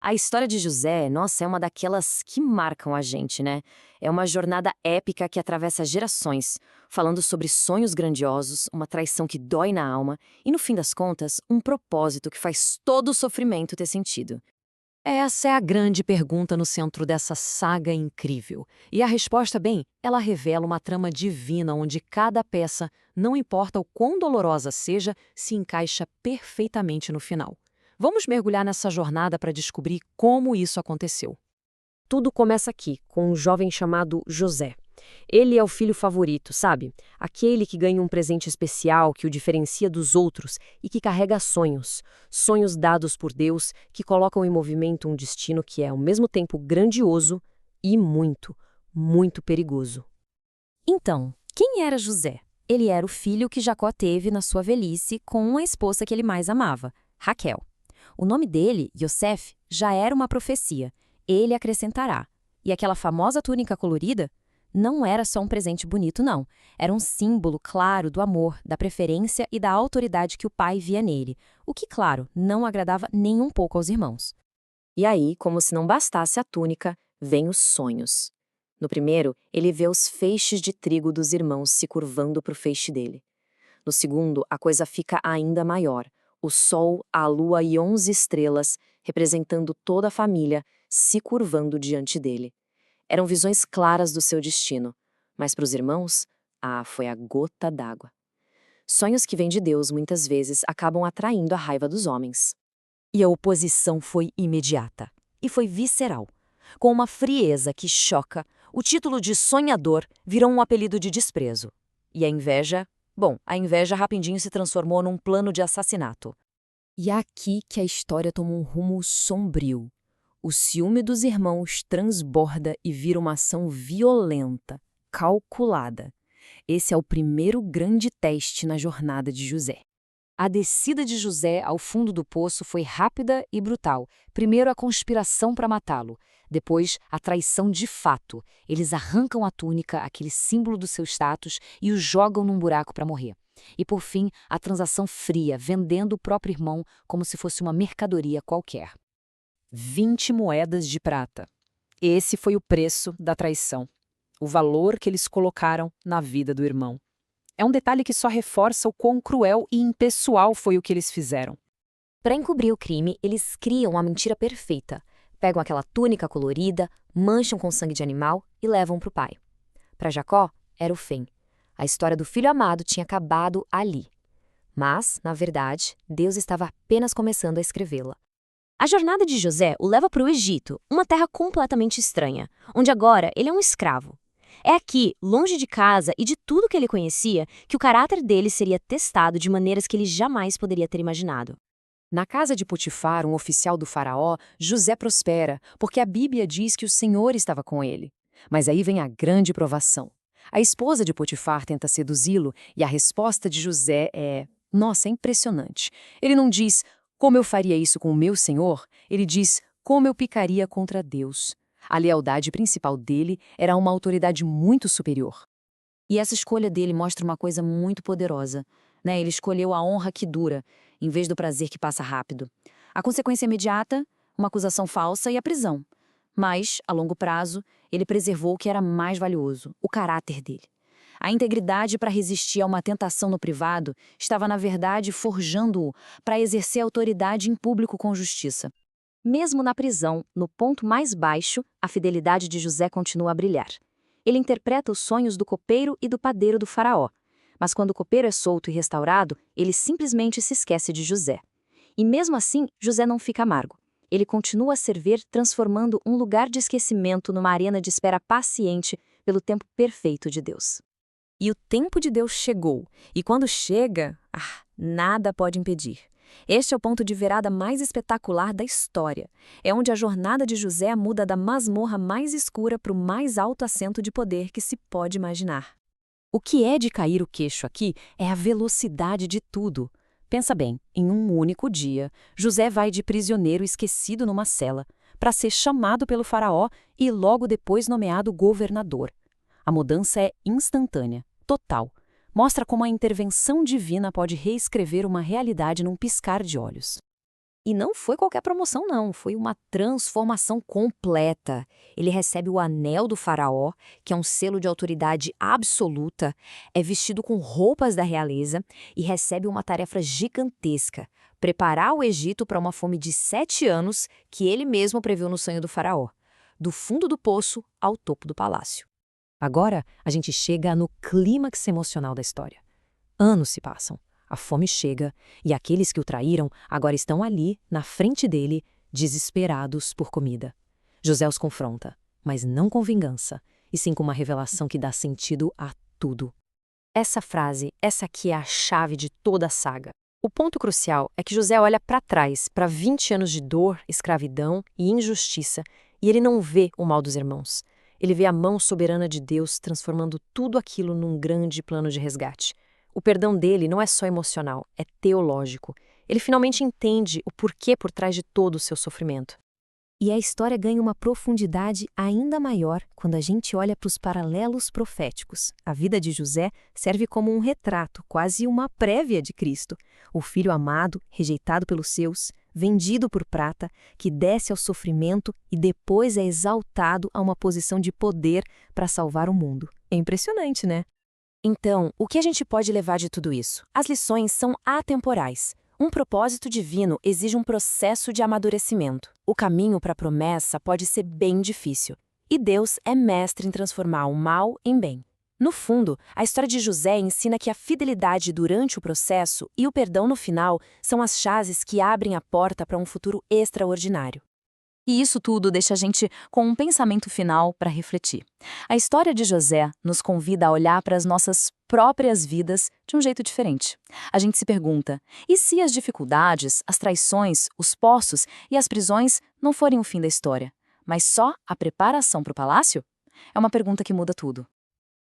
A história de José, nossa, é uma daquelas que marcam a gente, né? É uma jornada épica que atravessa gerações, falando sobre sonhos grandiosos, uma traição que dói na alma e, no fim das contas, um propósito que faz todo o sofrimento ter sentido. Essa é a grande pergunta no centro dessa saga incrível. E a resposta, bem, ela revela uma trama divina onde cada peça, não importa o quão dolorosa seja, se encaixa perfeitamente no final. Vamos mergulhar nessa jornada para descobrir como isso aconteceu. Tudo começa aqui, com um jovem chamado José. Ele é o filho favorito, sabe? Aquele que ganha um presente especial que o diferencia dos outros e que carrega sonhos. Sonhos dados por Deus que colocam em movimento um destino que é ao mesmo tempo grandioso e muito, muito perigoso. Então, quem era José? Ele era o filho que Jacó teve na sua velhice com a esposa que ele mais amava, Raquel. O nome dele, Yosef, já era uma profecia. Ele acrescentará. E aquela famosa túnica colorida? Não era só um presente bonito, não. Era um símbolo claro do amor, da preferência e da autoridade que o pai via nele, o que, claro, não agradava nem um pouco aos irmãos. E aí, como se não bastasse a túnica, vem os sonhos. No primeiro, ele vê os feixes de trigo dos irmãos se curvando para o feixe dele. No segundo, a coisa fica ainda maior. O sol, a lua e 11 estrelas, representando toda a família, se curvando diante dele. Eram visões claras do seu destino, mas para os irmãos, foi a gota d'água. Sonhos que vêm de Deus muitas vezes acabam atraindo a raiva dos homens. E a oposição foi imediata. E foi visceral. Com uma frieza que choca, o título de sonhador virou um apelido de desprezo. E a inveja? Bom, a inveja rapidinho se transformou num plano de assassinato. E é aqui que a história toma um rumo sombrio. O ciúme dos irmãos transborda e vira uma ação violenta, calculada. Esse é o primeiro grande teste na jornada de José. A descida de José ao fundo do poço foi rápida e brutal. Primeiro a conspiração para matá-lo, depois a traição de fato. Eles arrancam a túnica, aquele símbolo do seu status, e o jogam num buraco para morrer. E por fim, a transação fria, vendendo o próprio irmão como se fosse uma mercadoria qualquer. 20 moedas de prata. Esse foi o preço da traição. O valor que eles colocaram na vida do irmão. É um detalhe que só reforça o quão cruel e impessoal foi o que eles fizeram. Para encobrir o crime, eles criam uma mentira perfeita. Pegam aquela túnica colorida, mancham com sangue de animal e levam para o pai. Para Jacó, era o fim. A história do filho amado tinha acabado ali. Mas, na verdade, Deus estava apenas começando a escrevê-la. A jornada de José o leva para o Egito, uma terra completamente estranha, onde agora ele é um escravo. É aqui, longe de casa e de tudo que ele conhecia, que o caráter dele seria testado de maneiras que ele jamais poderia ter imaginado. Na casa de Potifar, um oficial do faraó, José prospera, porque a Bíblia diz que o Senhor estava com ele. Mas aí vem a grande provação. A esposa de Potifar tenta seduzi-lo e a resposta de José é impressionante. Ele não diz, como eu faria isso com o meu Senhor? Ele diz, como eu picaria contra Deus. A lealdade principal dele era a uma autoridade muito superior. E essa escolha dele mostra uma coisa muito poderosa, né? Ele escolheu a honra que dura, em vez do prazer que passa rápido. A consequência imediata, uma acusação falsa e a prisão. Mas, a longo prazo, ele preservou o que era mais valioso, o caráter dele. A integridade para resistir a uma tentação no privado estava, na verdade, forjando-o para exercer autoridade em público com justiça. Mesmo na prisão, no ponto mais baixo, a fidelidade de José continua a brilhar. Ele interpreta os sonhos do copeiro e do padeiro do faraó. Mas quando o copeiro é solto e restaurado, ele simplesmente se esquece de José. E mesmo assim, José não fica amargo. Ele continua a servir, transformando um lugar de esquecimento numa arena de espera paciente pelo tempo perfeito de Deus. E o tempo de Deus chegou, e quando chega, nada pode impedir. Este é o ponto de virada mais espetacular da história. É onde a jornada de José muda da masmorra mais escura para o mais alto assento de poder que se pode imaginar. O que é de cair o queixo aqui é a velocidade de tudo. Pensa bem, em um único dia, José vai de prisioneiro esquecido numa cela, para ser chamado pelo faraó e logo depois nomeado governador. A mudança é instantânea, total. Mostra como a intervenção divina pode reescrever uma realidade num piscar de olhos. E não foi qualquer promoção, não. Foi uma transformação completa. Ele recebe o anel do faraó, que é um selo de autoridade absoluta, é vestido com roupas da realeza e recebe uma tarefa gigantesca: preparar o Egito para uma fome de 7 anos que ele mesmo previu no sonho do faraó, do fundo do poço ao topo do palácio. Agora, a gente chega no clímax emocional da história. Anos se passam. A fome chega, e aqueles que o traíram agora estão ali, na frente dele, desesperados por comida. José os confronta, mas não com vingança, e sim com uma revelação que dá sentido a tudo. Essa frase, essa aqui é a chave de toda a saga. O ponto crucial é que José olha para trás, para 20 anos de dor, escravidão e injustiça, e ele não vê o mal dos irmãos. Ele vê a mão soberana de Deus transformando tudo aquilo num grande plano de resgate. O perdão dele não é só emocional, é teológico. Ele finalmente entende o porquê por trás de todo o seu sofrimento. E a história ganha uma profundidade ainda maior quando a gente olha para os paralelos proféticos. A vida de José serve como um retrato, quase uma prévia de Cristo. O filho amado, rejeitado pelos seus, vendido por prata, que desce ao sofrimento e depois é exaltado a uma posição de poder para salvar o mundo. É impressionante, né? Então, o que a gente pode levar de tudo isso? As lições são atemporais. Um propósito divino exige um processo de amadurecimento. O caminho para a promessa pode ser bem difícil. E Deus é mestre em transformar o mal em bem. No fundo, a história de José ensina que a fidelidade durante o processo e o perdão no final são as chaves que abrem a porta para um futuro extraordinário. E isso tudo deixa a gente com um pensamento final para refletir. A história de José nos convida a olhar para as nossas próprias vidas de um jeito diferente. A gente se pergunta, e se as dificuldades, as traições, os poços e as prisões não forem o fim da história, mas só a preparação para o palácio? É uma pergunta que muda tudo.